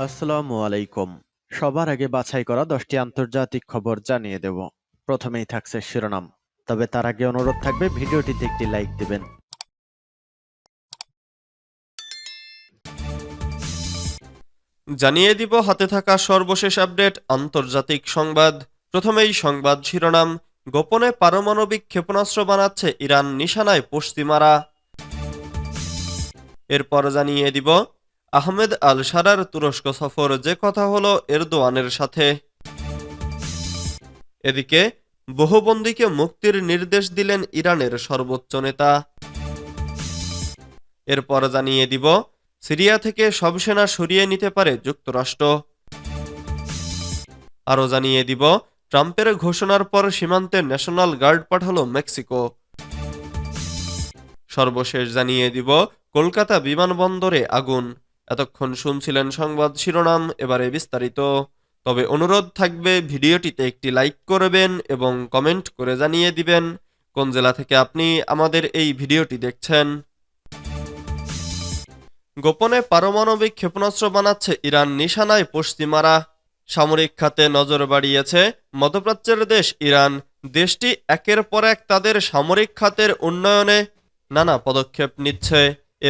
আসসালামু আলাইকুম। সবার আগে বাছাই করা 10টি আন্তর্জাতিক খবর জানিয়ে দেব। প্রথমেই থাকছে শিরোনাম। তবে তার আগে অনুরোধ থাকবে ভিডিওটিতে একটি লাইক দিবেন। জানিয়ে দিব হাতে থাকা সর্বশেষ আপডেট আন্তর্জাতিক সংবাদ। প্রথমেই সংবাদ শিরোনাম। গোপনে পারমাণবিক ক্ষেপণাস্ত্র বানাচ্ছে ইরান, নিশানায় পশ্চিমারা। এরপর জানিয়ে দিব আহমেদ আল শারার তুরস্ক সফর, যে কথা হলো এরদোয়ানের সাথে। এদিকে বহুবন্দীকে মুক্তির নির্দেশ দিলেন ইরানের সর্বোচ্চ নেতা। এরপর জানিয়ে দিব সিরিয়া থেকে সব সেনা সরিয়ে নিতে পারে যুক্তরাষ্ট্র। আরও জানিয়ে দিব ট্রাম্পের ঘোষণার পর সীমান্তে ন্যাশনাল গার্ড পাঠালো মেক্সিকো। সর্বশেষ জানিয়ে দিব কলকাতা বিমানবন্দরে আগুন। এতক্ষণ শুনছিলেন সংবাদ শিরোনাম, এবারে বিস্তারিত। তবে অনুরোধ থাকবে ভিডিওটিতে একটি লাইক করবেন এবং কমেন্ট করে জানিয়ে দিবেন কোন জেলা থেকে আপনি আমাদের এই ভিডিওটি দেখছেন। গোপনে পারমাণবিক ক্ষেপণাস্ত্র বানাচ্ছে ইরান, নিশানায় পশ্চিমারা। সামরিক খাতে নজর বাড়িয়েছে মধ্যপ্রাচ্যের দেশ ইরান। দেশটি একের পর এক তাদের সামরিক খাতের উন্নয়নে নানা পদক্ষেপ নিচ্ছে।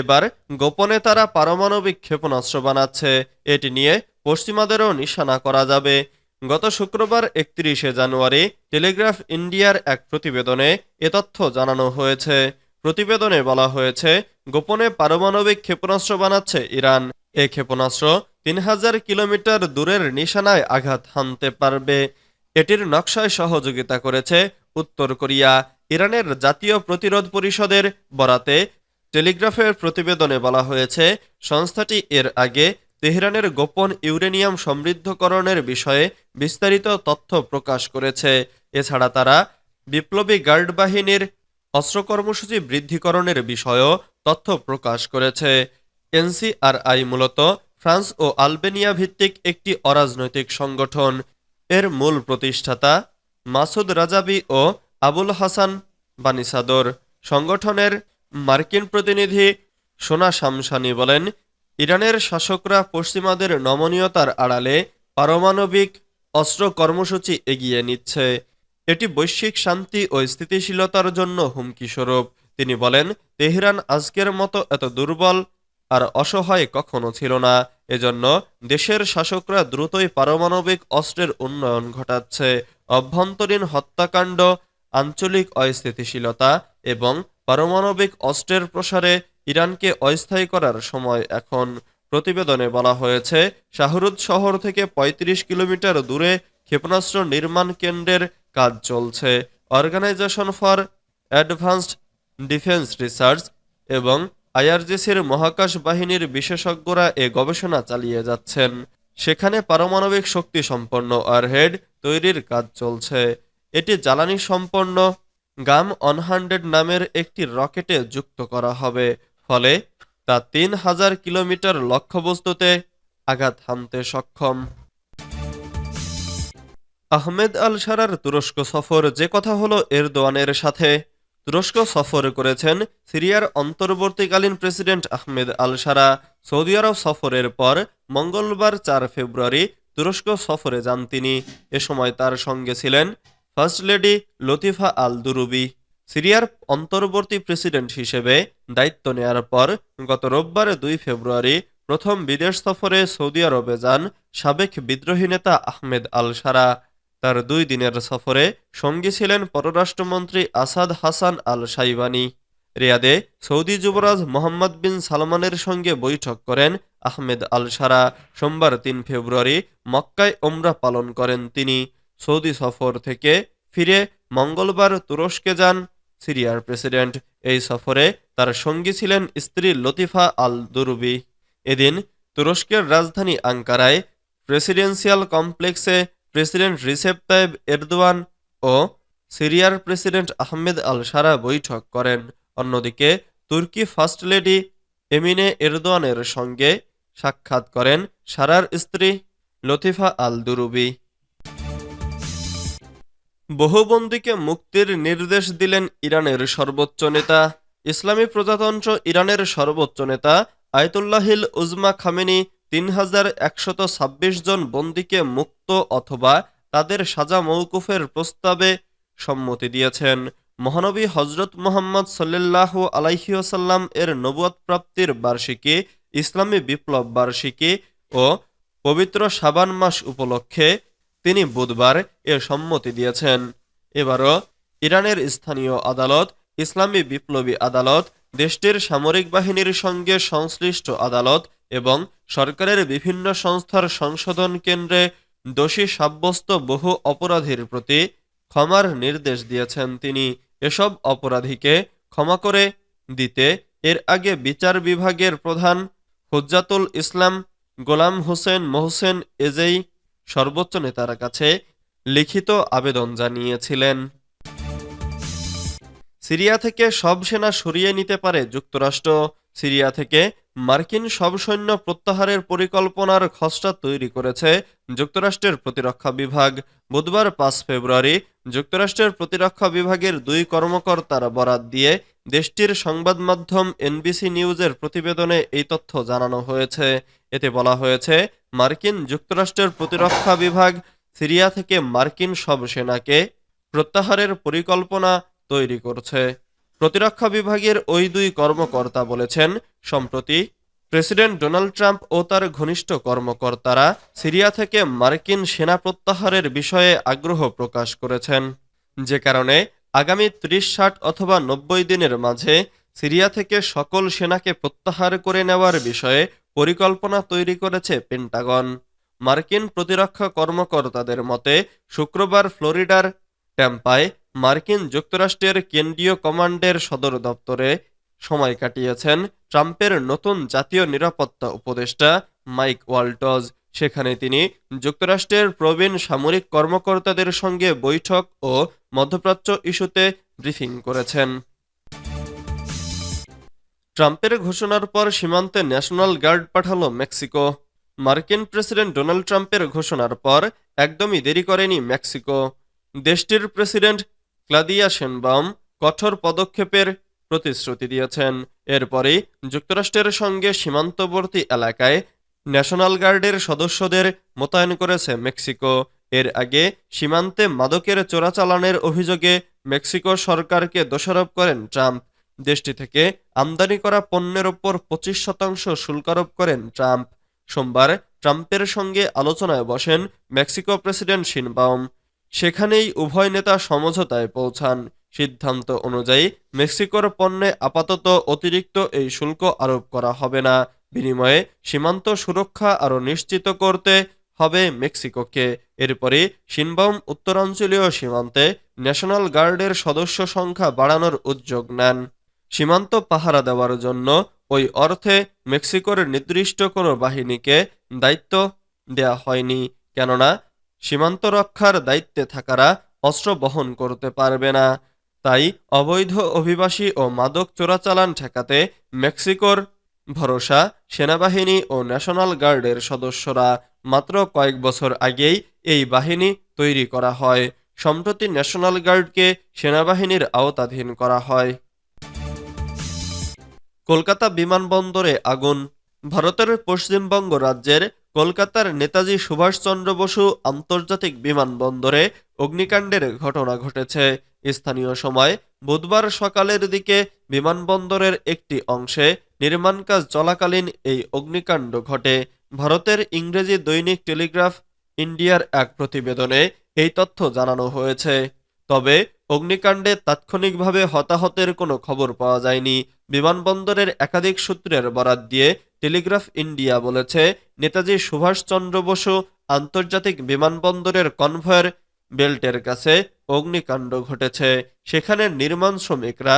এবার গোপনে তারা পারমাণবিক ক্ষেপণাস্ত্র বানাচ্ছে। এটি নিয়ে পশ্চিমাদেরও নিশানা করা যাবে। গত শুক্রবার 31শে জানুয়ারি টেলিগ্রাফ ইন্ডিয়ার এক প্রতিবেদনে এ তথ্য জানানো হয়েছে। প্রতিবেদনে বলা হয়েছে, গোপনে পারমাণবিক ক্ষেপণাস্ত্র বানাচ্ছে ইরান। এ ক্ষেপণাস্ত্র 3000 কিলোমিটার দূরের নিশানায় আঘাত হানতে পারবে। এটির নকশায় সহযোগিতা করেছে উত্তর কোরিয়া। ইরানের জাতীয় প্রতিরোধ পরিষদের বরাতে টেলিগ্রাফের প্রতিবেদনে বলা হয়েছে, সংস্থাটি এর আগে তেহরানের গোপন ইউরেনিয়াম সমৃদ্ধকরণের বিষয়ে বিস্তারিত তথ্য প্রকাশ করেছে। এছাড়া তারা বিপ্লবী গার্ড বাহিনীর অস্ত্র কর্মসূচি বৃদ্ধিকরণের বিষয়েও তথ্য প্রকাশ করেছে। এনসিআরআই মূলত ফ্রান্স ও আলবেনিয়া ভিত্তিক একটি অরাজনৈতিক সংগঠন। এর মূল প্রতিষ্ঠাতা মাসুদ রাজাবি ও আবুল হাসান বানিসাদর। সংগঠনের মার্কিন প্রতিনিধি সোনা শামসানি বলেন, ইরানের শাসকরা পশ্চিমাদের নমনীয়তার আড়ালে পারমাণবিক অস্ত্র কর্মসূচি এগিয়ে নিচ্ছে। এটি বৈশ্বিক শান্তি ও স্থিতিশীলতার জন্য হুমকিস্বরূপ। তিনি বলেন, তেহরান আজকের মতো এত দুর্বল আর অসহায় কখনো ছিল না। এজন্য দেশের শাসকরা দ্রুতই পারমাণবিক অস্ত্রের উন্নয়ন ঘটাচ্ছে। অভ্যন্তরীণ হত্যাকাণ্ড, আঞ্চলিক অস্থিতিশীলতা এবং পারমাণবিক অস্ত্রের প্রসারে ইরানকে অস্থায়ী করার সময় এখন। প্রতিবেদনে বলা হয়েছে, শাহরুদ শহর থেকে ৩৫ কিলোমিটার দূরে ক্ষেপণাস্ত্র নির্মাণ কেন্দ্রের কাজ চলছে। Organisation for advanced defence research এবং আইআরজিসির মহাকাশ বাহিনীর বিশেষজ্ঞরা এ গবেষণা চালিয়ে যাচ্ছেন। সেখানে পারমাণবিক শক্তি সম্পন্ন ওয়ারহেড তৈরির কাজ চলছে। এটি জ্বালানি সম্পন্ন গাম 100 নামের একটি রকেটে যুক্ত করা হবে। ফলে তা 3000 কিলোমিটার লক্ষ্যবস্তুতে আঘাত হানতে সক্ষম। আহমেদ আল শারার তুরস্ক সফর, যে কথা হলো এরদোয়ানের সাথে। তুরস্ক সফর করেছেন সিরিয়ার অন্তর্বর্তীকালীন প্রেসিডেন্ট আহমেদ আল শারা। সৌদি আরব সফরের পর মঙ্গলবার 4 ফেব্রুয়ারি তুরস্ক সফরে যান তিনি। এ সময় তার সঙ্গে ছিলেন ফার্স্ট লেডি লতিফা আল দুরুবি। সিরিয়ার অন্তর্বর্তী প্রেসিডেন্ট হিসেবে দায়িত্ব নেয়ার পর গত রোববার 2 ফেব্রুয়ারি প্রথম বিদেশ সফরে সৌদি আরবে যান সাবেক বিদ্রোহী নেতা আহমেদ আল শারা। তার 2 দিনের সফরে সঙ্গী ছিলেন পররাষ্ট্রমন্ত্রী আসাদ হাসান আল শাইবানি। রিয়াদে সৌদি যুবরাজ মোহাম্মদ বিন সালমানের সঙ্গে বৈঠক করেন আহমেদ আল শারা। সোমবার 3 ফেব্রুয়ারি মক্কায় ওমরা পালন করেন তিনি। সৌদি সফর থেকে ফিরে মঙ্গলবার তুরস্কে যান সিরিয়ার প্রেসিডেন্ট। এই সফরে তার সঙ্গী ছিলেন স্ত্রী লতিফা আল দুরুবি। এদিন তুরস্কের রাজধানী আঙ্কারায় প্রেসিডেন্সিয়াল কমপ্লেক্সে প্রেসিডেন্ট রিসেপ তাইব এরদোয়ান ও সিরিয়ার প্রেসিডেন্ট আহমেদ আল শারা বৈঠক করেন। অন্যদিকে তুর্কি ফার্স্ট লেডি এমিনে এরদোয়ানের সঙ্গে সাক্ষাৎ করেন শারার স্ত্রী লতিফা আল দুরুবি। বহুবন্দীকে মুক্তির নির্দেশ দিলেন ইরানের সর্বোচ্চ নেতা। ইসলামী প্রজাতন্ত্র ইরানের সর্বোচ্চ নেতা আয়াতুল্লাহিল উজমা খামেনি 3126 জন বন্দীকে মুক্ত অথবা তাদের সাজা মওকুফের প্রস্তাবে সম্মতি দিয়েছেন। মহানবী হজরত মুহাম্মদ সাল্লাল্লাহু আলাইহি ওয়াসাল্লাম এর নবুয়ত প্রাপ্তির বার্ষিকী, ইসলামী বিপ্লব বার্ষিকী ও পবিত্র শাবান মাস উপলক্ষে তিনি বুধবার এ সম্মতি দিয়েছেন। এবারও ইরানের স্থানীয় আদালত, ইসলামী বিপ্লবী আদালত, দেশটির সামরিক বাহিনীর সঙ্গে সংশ্লিষ্ট আদালত এবং সরকারের বিভিন্ন সংস্থার সংশোধন কেন্দ্রে দোষী সাব্যস্ত বহু অপরাধীর প্রতি ক্ষমার নির্দেশ দিয়েছেন তিনি। এসব অপরাধীকে ক্ষমা করে দিতে এর আগে বিচার বিভাগের প্রধান হুজ্জাতুল ইসলাম গোলাম হোসেন মোহসেন এজেই সর্বোচ্চ নেতার কাছে লিখিত আবেদন জানিয়েছিলেন। সিরিয়া থেকে সব সেনা সরিয়ে নিতে পারে যুক্তরাষ্ট্র। সিরিয়া থেকে মার্কিন সব সৈন্য প্রত্যাহারের পরিকল্পনার খসড়া তৈরি করেছে যুক্তরাষ্ট্রের প্রতিরক্ষা বিভাগ। বুধবার 5 ফেব্রুয়ারি যুক্তরাষ্ট্রের প্রতিরক্ষা বিভাগের 2 কর্মকর্তার বরাত দিয়ে দেশটির সংবাদ মাধ্যম এনবিসি নিউজের প্রতিবেদনে এই তথ্য জানানো হয়েছে। এতে বলা হয়েছে, মার্কিন যুক্তরাষ্ট্রের প্রতিরক্ষা বিভাগ সিরিয়া থেকে মার্কিন সব সেনাকে প্রত্যাহারের পরিকল্পনা তৈরি করছে। প্রতিরক্ষা বিভাগের ওই 2 কর্মকর্তা বলেছেন, সম্প্রতি প্রেসিডেন্ট ডোনাল্ড ট্রাম্প ও তার ঘনিষ্ঠ কর্মকর্তারা সিরিয়া থেকে মার্কিন সেনা প্রত্যাহারের বিষয়ে আগ্রহ প্রকাশ করেছেন, যে কারণে আগামী 30, 60 অথবা 90 দিনের মাঝে সিরিয়া থেকে সকল সেনাকে প্রত্যাহার করে নেওয়ার বিষয়ে পরিকল্পনা তৈরি করেছে পেন্টাগন। মার্কিন প্রতিরক্ষা কর্মকর্তাদের মতে শুক্রবার ফ্লোরিডার ট্যাম্পায় মার্কিন যুক্তরাষ্ট্রের কেন্দ্রীয় কমান্ডের সদর দপ্তরে সময় কাটিয়েছেন ট্রাম্পের নতুন জাতীয় নিরাপত্তা উপদেষ্টা মাইক ওয়াল্টজ। সেখানে তিনি যুক্তরাষ্ট্রের প্রবীণ সামরিক কর্মকর্তাদের সঙ্গে বৈঠক ও মধ্যপ্রাচ্য ইস্যুতে ব্রিফিং করেছেন। ট্রাম্পের ঘোষণার পর সীমান্তে ন্যাশনাল গার্ড পাঠালো মেক্সিকো। মার্কিন প্রেসিডেন্ট ডোনাল্ড ট্রাম্পের ঘোষণার পর একদমই দেরি করেনি মেক্সিকো। দেশটির প্রেসিডেন্ট ক্লাদিয়া শেনবাউম কঠোর পদক্ষেপের প্রতিশ্রুতি দিয়েছেন। এরপরেই যুক্তরাষ্ট্রের সঙ্গে সীমান্তবর্তী এলাকায় ন্যাশনাল গার্ডের সদস্যদের মোতায়েন করেছে মেক্সিকো। এর আগে সীমান্তে মাদকের চোরাচালানের অভিযোগে মেক্সিকো সরকারকে দোষারোপ করেন ট্রাম্প। দেশটি থেকে আমদানি করা পণ্যের ওপর 25% শুল্ক আরোপ করেন ট্রাম্প। সোমবার ট্রাম্পের সঙ্গে আলোচনায় বসেন মেক্সিকো প্রেসিডেন্ট শেনবাউম। সেখানেই উভয় নেতা সমঝোতায় পৌঁছান। সিদ্ধান্ত অনুযায়ী মেক্সিকোর পণ্যে আপাতত অতিরিক্ত এই শুল্ক আরোপ করা হবে না। বিনিময়ে সীমান্ত সুরক্ষা আরও নিশ্চিত করতে হবে মেক্সিকোকে। এরপরে শেনবাউম উত্তরাঞ্চলীয় সীমান্তে ন্যাশনাল গার্ডের সদস্য সংখ্যা বাড়ানোর উদ্যোগ নেন। সীমান্ত পাহারা দেওয়ার জন্য ওই অর্থে মেক্সিকোর নির্দিষ্ট কোনো বাহিনীকে দায়িত্ব দেয়া হয়নি, কেননা সীমান্ত রক্ষার দায়িত্বে থাকারা অস্ত্র বহন করতে পারবে না। তাই অবৈধ অভিবাসী ও মাদক চোরাচালান ঠেকাতে মেক্সিকোর ভরসা সেনাবাহিনী ও ন্যাশনাল গার্ডের সদস্যরা। মাত্র কয়েক বছর আগেই এই বাহিনী তৈরি করা হয়। সম্প্রতি ন্যাশনাল গার্ডকে সেনাবাহিনীর আওতাধীন করা হয়। কলকাতা বিমানবন্দরে আগুন। ভারতের পশ্চিমবঙ্গ রাজ্যের কলকাতার নেতাজি সুভাষচন্দ্র বসু আন্তর্জাতিক বিমানবন্দরে অগ্নিকাণ্ডের ঘটনা ঘটেছে। স্থানীয় সময় বুধবার সকালের দিকে বিমানবন্দরের একটি অংশে নির্মাণ কাজ চলাকালীন এই অগ্নিকাণ্ড ঘটে। ভারতের ইংরেজি দৈনিক টেলিগ্রাফ ইন্ডিয়ার এক প্রতিবেদনে এই তথ্য জানানো হয়েছে। তবে অগ্নিকাণ্ডে তাৎক্ষণিকভাবে হতাহতের কোনো খবর পাওয়া যায়নি। বিমানবন্দরের একাধিক সূত্রের বরাত দিয়ে টেলিগ্রাফ ইন্ডিয়া বলেছে, নেতাজি সুভাষচন্দ্র বসু আন্তর্জাতিক বিমানবন্দরের কনভয়ের বেল্টের কাছে অগ্নিকাণ্ড ঘটেছে। সেখানে নির্মাণ শ্রমিকরা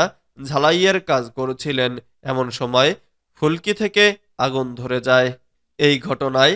ঝালাইয়ের কাজ করছিলেন। এমন সময় ফুলকি থেকে আগুন ধরে যায়। এই ঘটনায়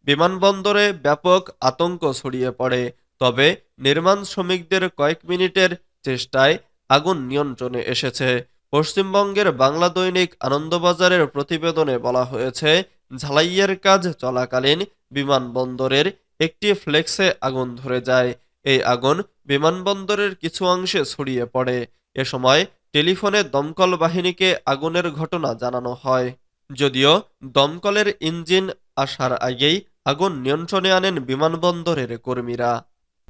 বিমানবন্দরে ব্যাপক আতঙ্ক ছড়িয়ে পড়ে। তবে নির্মাণ শ্রমিকদের কয়েক মিনিটের চেষ্টায় আগুন নিয়ন্ত্রণে এসেছে। পশ্চিমবঙ্গের বাংলা দৈনিক আনন্দবাজারের প্রতিবেদনে বলা হয়েছে, ঝালাইয়ের কাজ চলাকালীন বিমানবন্দরের একটি ফ্লেক্সে আগুন ধরে যায়। এই আগুন বিমানবন্দরের কিছু অংশে ছড়িয়ে পড়ে। এ সময় টেলিফোনে দমকল বাহিনীকে আগুনের ঘটনা জানানো হয়। যদিও দমকলের ইঞ্জিন আসার আগেই আগুন নিয়ন্ত্রণে আনেন বিমানবন্দরের কর্মীরা।